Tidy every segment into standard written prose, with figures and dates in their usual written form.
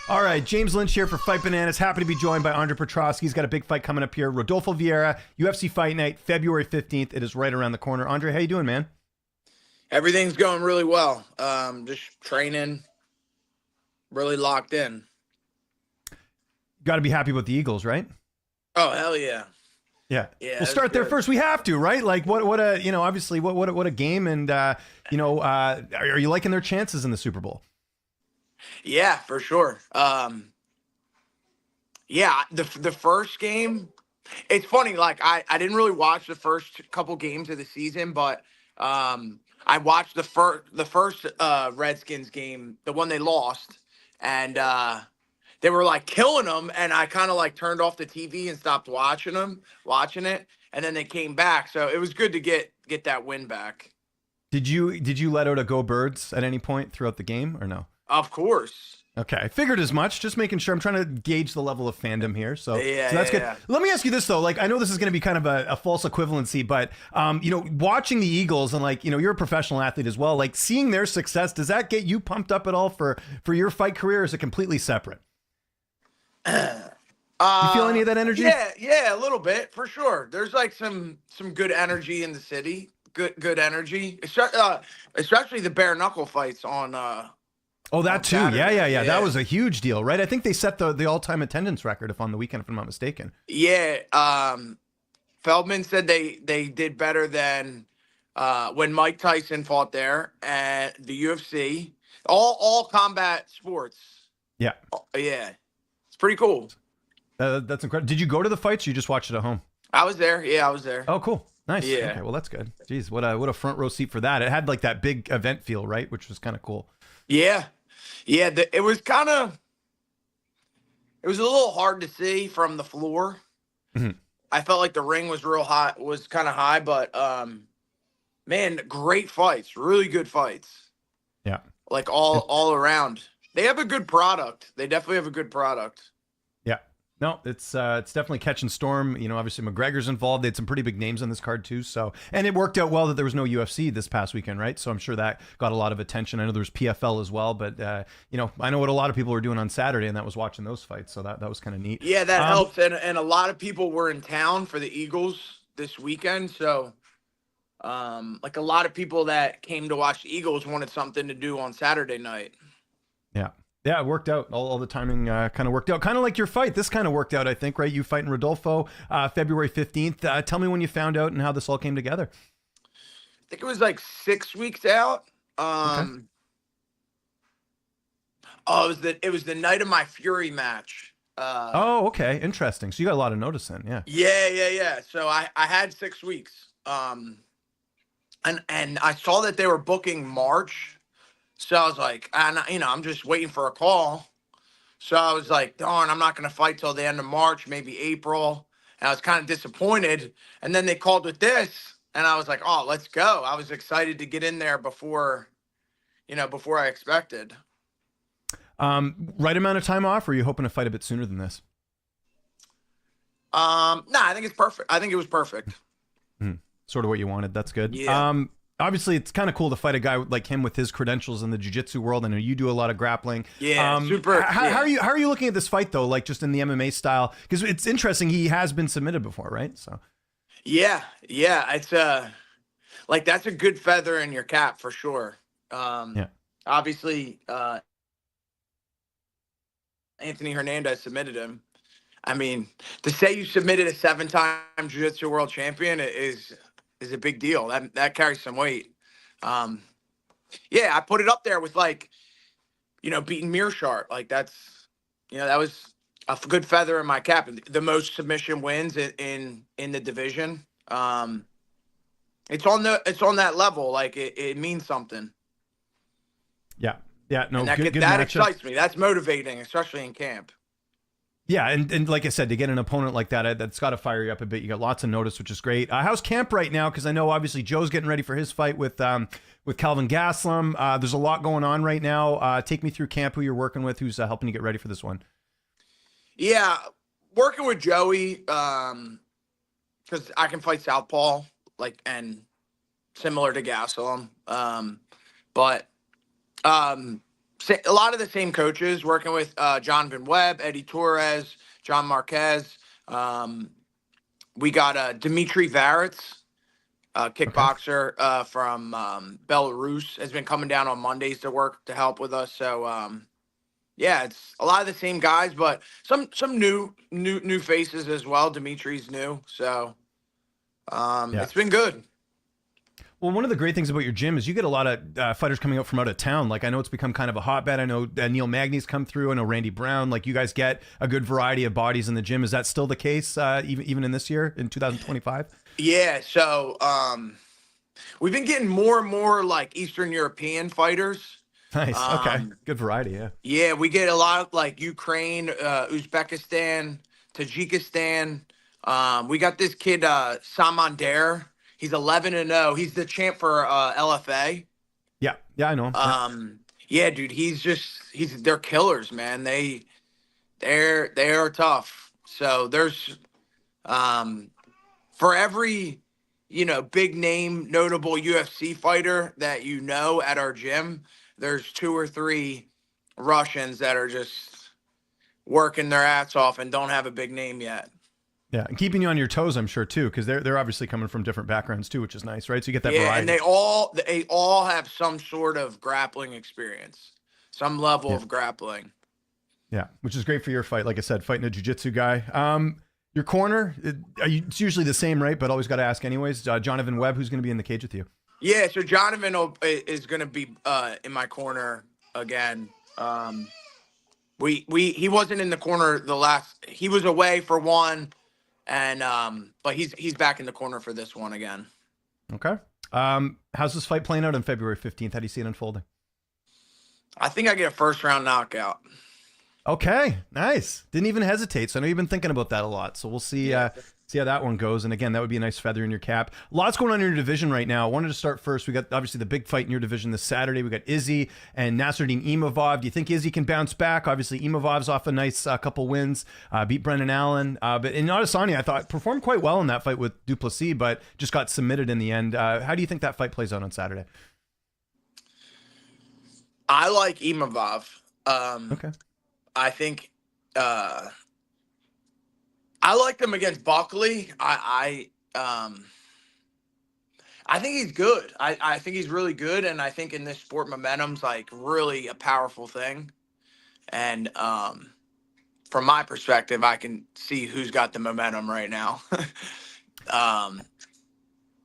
All right, James Lynch here for Fight Bananas. Happy to be joined by Andre Petroski. He's got a big fight coming up here. Rodolfo Viera, UFC Fight Night, February 15th. It is right around the corner. Andre, how you doing, man? Everything's going really well. Just training, really locked in. Got to be happy with the Eagles, right? Oh, hell yeah. Yeah. Yeah. We'll start there first. We have to, right? Like what a, obviously what a game. And, are you liking their chances in the Super Bowl? Yeah, for sure. Yeah, the first game, it's funny. Like I didn't really watch the first couple games of the season, but I watched the first Redskins game, the one they lost, and they were like killing them, and I kind of like turned off the TV and stopped watching it, and then they came back. So it was good to get that win back. Did you let out a go birds at any point throughout the game or no? Of course. Okay, I figured as much. Just making sure. I'm trying to gauge the level of fandom here. So that's good. Yeah. Let me ask you this though. Like, I know this is going to be kind of a false equivalency, but watching the Eagles and you're a professional athlete as well. Like seeing their success, does that get you pumped up at all for your fight career? Or is it completely separate? You feel any of that energy? Yeah, a little bit for sure. There's like some good energy in the city. Good energy, especially the bare knuckle fights on. Oh, that too. Saturday. Yeah. That was a huge deal, right? I think they set the all-time attendance record on the weekend, if I'm not mistaken. Yeah. Feldman said they did better than when Mike Tyson fought there at the UFC. All combat sports. Yeah. Yeah. It's pretty cool. That's incredible. Did you go to the fights or you just watched it at home? I was there. Yeah, I was there. Oh, cool. Nice. Yeah. Okay, well, that's good. Jeez, what a front row seat for that. It had like that big event feel, right? Which was kind of cool. Yeah. Yeah, it was a little hard to see from the floor. Mm-hmm. I felt like the ring was kind of high, but man, great fights, really good fights. Yeah. Like all around. They have a good product. They definitely have a good product. Yeah. No, it's definitely catching storm. Obviously McGregor's involved. They had some pretty big names on this card too. So, and it worked out well that there was no UFC this past weekend, right? So I'm sure that got a lot of attention. I know there was PFL as well, but I know what a lot of people were doing on Saturday, and that was watching those fights. So that was kind of neat. Yeah, that helped. And a lot of people were in town for the Eagles this weekend. So, like a lot of people that came to watch the Eagles wanted something to do on Saturday night. Yeah. Yeah, it worked out. All the timing kind of worked out. Kind of like your fight. This kind of worked out, I think, right? You fighting Rodolfo February 15th. Tell me when you found out and how this all came together. I think it was like 6 weeks out. Okay. Oh, it was the night of my Fury match. Okay. Interesting. So you got a lot of notice then, yeah. Yeah. So I had 6 weeks. And I saw that they were booking March. So I was like, I'm just waiting for a call. So I was like, darn, I'm not going to fight till the end of March, maybe April. And I was kind of disappointed. And then they called with this, and I was like, oh, let's go. I was excited to get in there before I expected. Right amount of time off, or are you hoping to fight a bit sooner than this? Nah, I think it's perfect. I think it was perfect. Sort of what you wanted. That's good. Yeah. Obviously, it's kind of cool to fight a guy like him with his credentials in the jiu-jitsu world. I know you do a lot of grappling. Yeah, super. How are you looking at this fight though? Like just in the MMA style, because it's interesting. He has been submitted before, right? So. Yeah. It's like that's a good feather in your cap for sure. Yeah. Obviously, Anthony Hernandez submitted him. I mean, to say you submitted a 7-time jiu-jitsu world champion is a big deal. That carries some weight. Yeah, I put it up there with beating Mearshart. Like that was a good feather in my cap. The most submission wins in the division. It's on that level. Like it means something. Yeah. No, and good that matchup. excites me. That's motivating, especially in camp. Yeah, and like I said, to get an opponent like that, that's got to fire you up a bit. You got lots of notice, which is great. How's camp right now? Because I know obviously Joe's getting ready for his fight with Calvin Gaslam. There's a lot going on right now. Take me through camp, who you're working with, who's helping you get ready for this one. Yeah, working with Joey because I can fight southpaw, and similar to Gaslam. But A lot of the same coaches, working with Jonathan Webb, Eddie Torres, John Marquez. We got Dmitry Varetz, Okay. kickboxer from Belarus, has been coming down on Mondays to work to help with us. So yeah, it's a lot of the same guys, but some new faces as well. Dimitri's new, so Yeah. it's been good. Well, one of the great things about your gym is you get a lot of fighters coming out from out of town. Like, I know it's become kind of a hotbed. I know Neil Magny's come through. I know Randy Brown. Like, you guys get a good variety of bodies in the gym. Is that still the case, even in this year, in 2025? Yeah, so we've been getting more and more like Eastern European fighters. Nice. Okay. Good variety. Yeah. Yeah, we get a lot of like Ukraine, Uzbekistan, Tajikistan. We got this kid Samander. He's 11-0. He's the champ for LFA. Yeah. Yeah. I know him. Yeah, dude, they're killers, man. They are tough. So there's for every big name notable UFC fighter that at our gym, there's 2 or 3 Russians that are just working their ass off and don't have a big name yet. Yeah, and keeping you on your toes, I'm sure too, because they're obviously coming from different backgrounds too, which is nice, right? So you get that variety. And they all have some sort of grappling experience, some level of grappling. Yeah, which is great for your fight. Like I said, fighting a jiu-jitsu guy. Your corner, it's usually the same, right? But always got to ask anyways. Jonathan Webb, who's going to be in the cage with you? Yeah, so Jonathan is going to be in my corner again. He wasn't in the corner he was away for one. And but he's back in the corner for this one again. Okay. How's this fight playing out on February 15th? How do you see it unfolding? I think I get a first round knockout. Okay, nice. Didn't even hesitate. So I know you've been thinking about that a lot. So we'll see see how that one goes. And again, that would be a nice feather in your cap. Lots going on in your division right now. I wanted to start first. We got obviously the big fight in your division this Saturday. We got Izzy and Nasruddin Imavov. Do you think Izzy can bounce back? Obviously, Imavov's off a nice couple wins, beat Brendan Allen. But in Adesanya, I thought performed quite well in that fight with Duplessis, but just got submitted in the end. How do you think that fight plays out on Saturday? I like Imavov. Okay. I think I liked him against Buckley. I think he's good. I think he's really good, and I think in this sport, momentum's like really a powerful thing. And from my perspective, I can see who's got the momentum right now.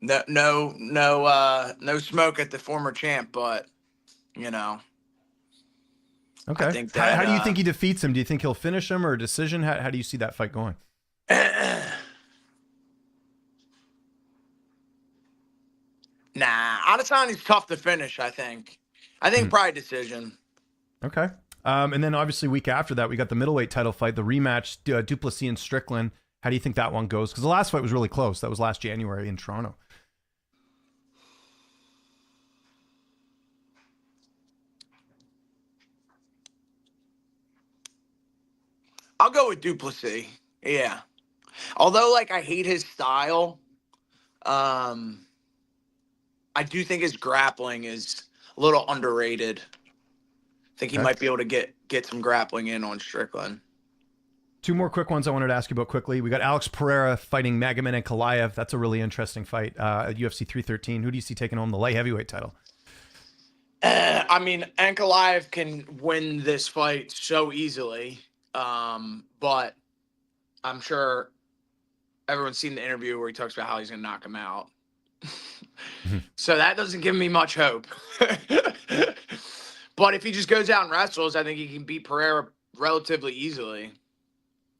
No smoke at the former champ, but Okay. I think that, how do you think he defeats him? Do you think he'll finish him or a decision? How do you see that fight going? Nah, Adesanya's tough to finish, I think. Probably decision. Okay. And then obviously week after that, we got the middleweight title fight, the rematch, Duplessis and Strickland. How do you think that one goes? Because the last fight was really close. That was last January in Toronto. I'll go with Duplessis. Yeah. Although, like, I hate his style, I do think his grappling is a little underrated. I think he might be able to get some grappling in on Strickland. 2 more quick ones I wanted to ask you about quickly. We got Alex Pereira fighting Magomed Ankalaev. That's a really interesting fight at UFC 313. Who do you see taking home the light heavyweight title? Ankalaev can win this fight so easily. But I'm sure everyone's seen the interview where he talks about how he's going to knock him out. So that doesn't give me much hope. But if he just goes out and wrestles, I think he can beat Pereira relatively easily.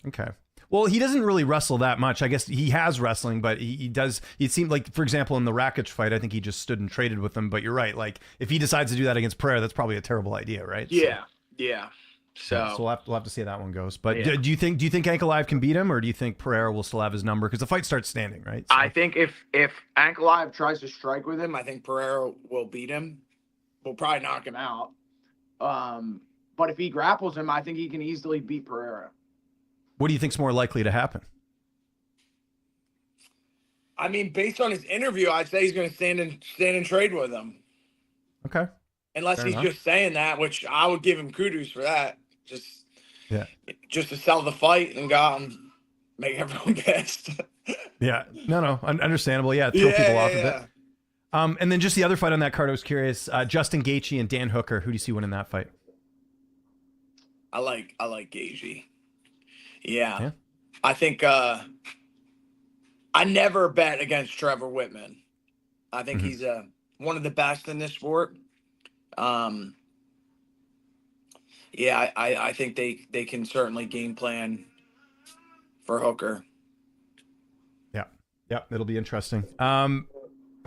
Okay. Well, he doesn't really wrestle that much. I guess he has wrestling, but he does. It seemed like, for example, in the Rakic fight, I think he just stood and traded with him. But you're right. Like, if he decides to do that against Pereira, that's probably a terrible idea, right? Yeah. Yeah. So we'll have to see how that one goes. But do you think Ankalaev can beat him, or do you think Pereira will still have his number? Because the fight starts standing, right? So. I think if Ankalaev tries to strike with him, I think Pereira will beat him. We'll probably knock him out. But if he grapples him, I think he can easily beat Pereira. What do you think's more likely to happen? Based on his interview, I'd say he's going to stand and trade with him. Okay. unless Fair he's enough. just saying that, which I would give him kudos for that. Yeah. Just to sell the fight and go out and make everyone pissed. Yeah. No, understandable. Yeah. Throw Yeah, people yeah, off a bit. yeah. And then just the other fight on that card, I was curious. Justin Gaethje and Dan Hooker. Who do you see winning that fight? I like Gaethje. Yeah. Yeah. I think I never bet against Trevor Whitman. I think he's one of the best in this sport. Yeah, I think they can certainly game plan for Hooker. Yeah. It'll be interesting.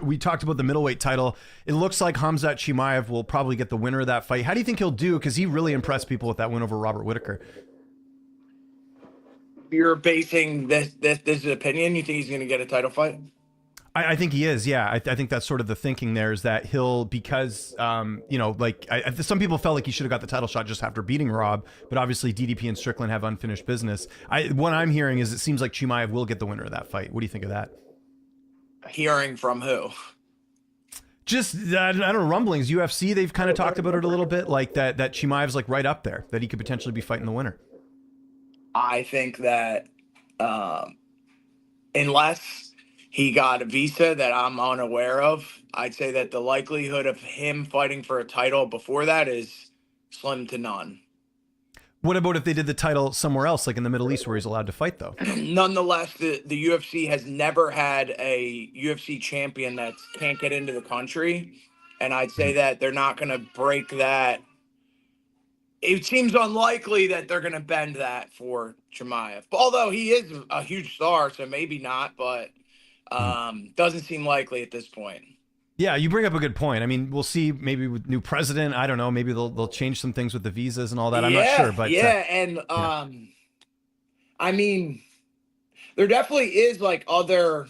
We talked about the middleweight title. It looks like Khamzat Chimaev will probably get the winner of that fight. How do you think he'll do? Because he really impressed people with that win over Robert Whittaker. You're basing this opinion? You think he's going to get a title fight? I think he is. Yeah, I think that's sort of the thinking there, is that he'll, because some people felt like he should have got the title shot just after beating Rob, but obviously DDP and Strickland have unfinished business. What I'm hearing is it seems like Chimaev will get the winner of that fight. What do you think of that? Hearing from who? Just I don't know, rumblings. UFC, they've kind of talked about it a little bit, like that Chimaev's like right up there, that he could potentially be fighting the winner. I think that unless he got a visa that I'm unaware of, I'd say that the likelihood of him fighting for a title before that is slim to none. What about if they did the title somewhere else, like in the Middle East, where he's allowed to fight, though? Nonetheless, the UFC has never had a UFC champion that can't get into the country, and I'd say that they're not going to break that. It seems unlikely that they're going to bend that for Chimaev. Although he is a huge star, so maybe not, but doesn't seem likely at this point. Yeah, you bring up a good point. I mean, we'll see, maybe with new president, I don't know, maybe they'll change some things with the visas and all that. I'm not sure, but I mean, there definitely is like other,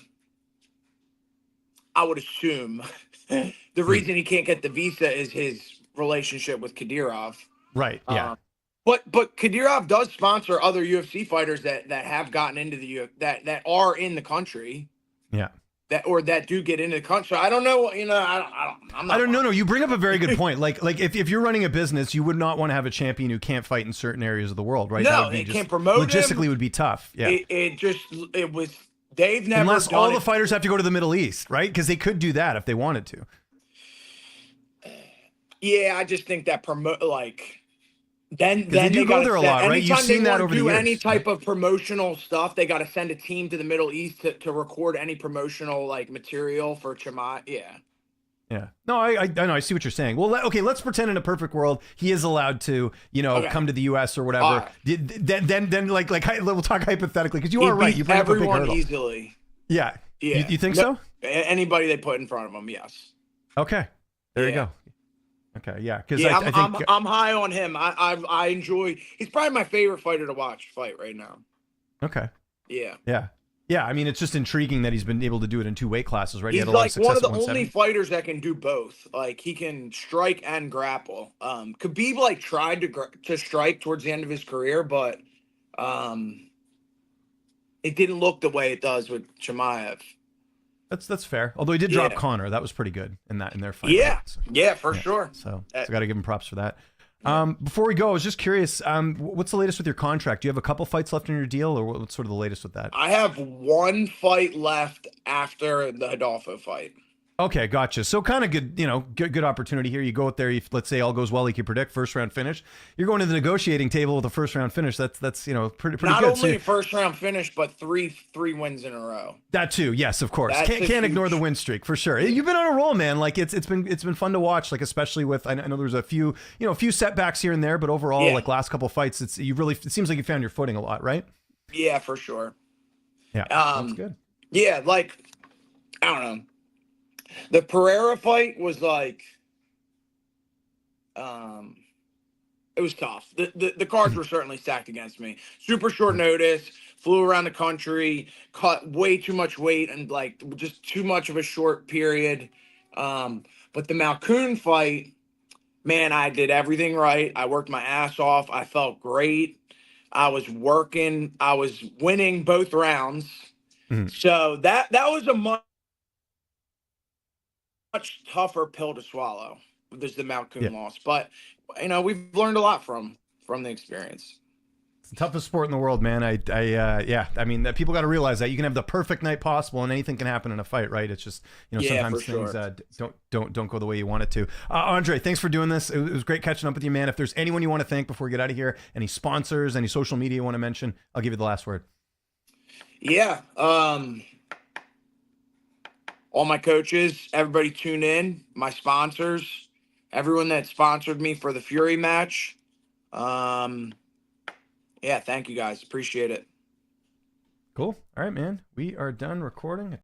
I would assume the reason he can't get the visa is his relationship with Kadyrov. Right. Yeah. But Kadyrov does sponsor other UFC fighters that have gotten into the that are in the country. Yeah. That do get into the country. I don't know. I'm not. No. You bring up a very good point. Like if you're running a business, you would not want to have a champion who can't fight in certain areas of the world, right? No, it can't promote logistically him. Would be tough. Yeah. It was. They've never unless done all the fighters have to go to the Middle East, right? Because they could do that if they wanted to. Yeah, I just think that Then they do go there a lot, right? You've seen that over the years. Any type of promotional stuff, they got to send a team to the Middle East to record any promotional material for Chimaev. Yeah. Yeah. No, I know. I see what you're saying. Well, okay, let's pretend in a perfect world he is allowed to, come to the U.S. or whatever. Then we'll talk hypothetically, because you are right. You bring up a big hurdle. Easily. Yeah. Yeah. You think so? Anybody they put in front of him, yes. Okay. There you go. Okay, yeah, because I think I'm high on him. I enjoy. He's probably my favorite fighter to watch fight right now. Okay. Yeah. Yeah. I mean, it's just intriguing that he's been able to do it in two weight classes, right? He's he had a lot of success one of the at only fighters that can do both. Like he can strike and grapple. Khabib tried to strike towards the end of his career, but it didn't look the way it does with Chimaev. That's fair. Although he did drop Connor, that was pretty good in their fight. Yeah, right? So, for sure. So got to give him props for that. Before we go, I was just curious. What's the latest with your contract? Do you have a couple fights left in your deal, or what's sort of the latest with that? I have one fight left after the Rodolfo fight. Okay, gotcha. So kind of good, good opportunity here. You go out there, let's say all goes well, like you predict, first round finish. You're going to the negotiating table with a first round finish. That's pretty Not good. Not only first round finish, but three wins in a row. That too, yes, of course. Can't ignore the win streak for sure. You've been on a roll, man. Like it's been fun to watch. Like especially with I know there's a few setbacks here and there, but overall, like last couple fights, it seems like you found your footing a lot, right? Yeah, for sure. Yeah, that's good. Yeah, I don't know. The Pereira fight was it was tough. The cards were certainly stacked against me. Super short notice, flew around the country, cut way too much weight, and just too much of a short period. But the Malkoun fight, man, I did everything right. I worked my ass off. I felt great. I was working. I was winning both rounds. Mm-hmm. So that was a much tougher pill to swallow. there's the Yeah. Malkoon loss. But we've learned a lot from the experience. It's the toughest sport in the world, man. Yeah. I mean, people got to realize that you can have the perfect night possible, and anything can happen in a fight, right? It's just, sometimes things don't go the way you want it to. Andre, thanks for doing this. It was great catching up with you, man. If there's anyone you want to thank before we get out of here, any sponsors, any social media you want to mention, I'll give you the last word. Yeah. All my coaches, everybody tune in, my sponsors, everyone that sponsored me for the Fury match. Yeah, thank you guys. Appreciate it. Cool. All right, man. We are done recording.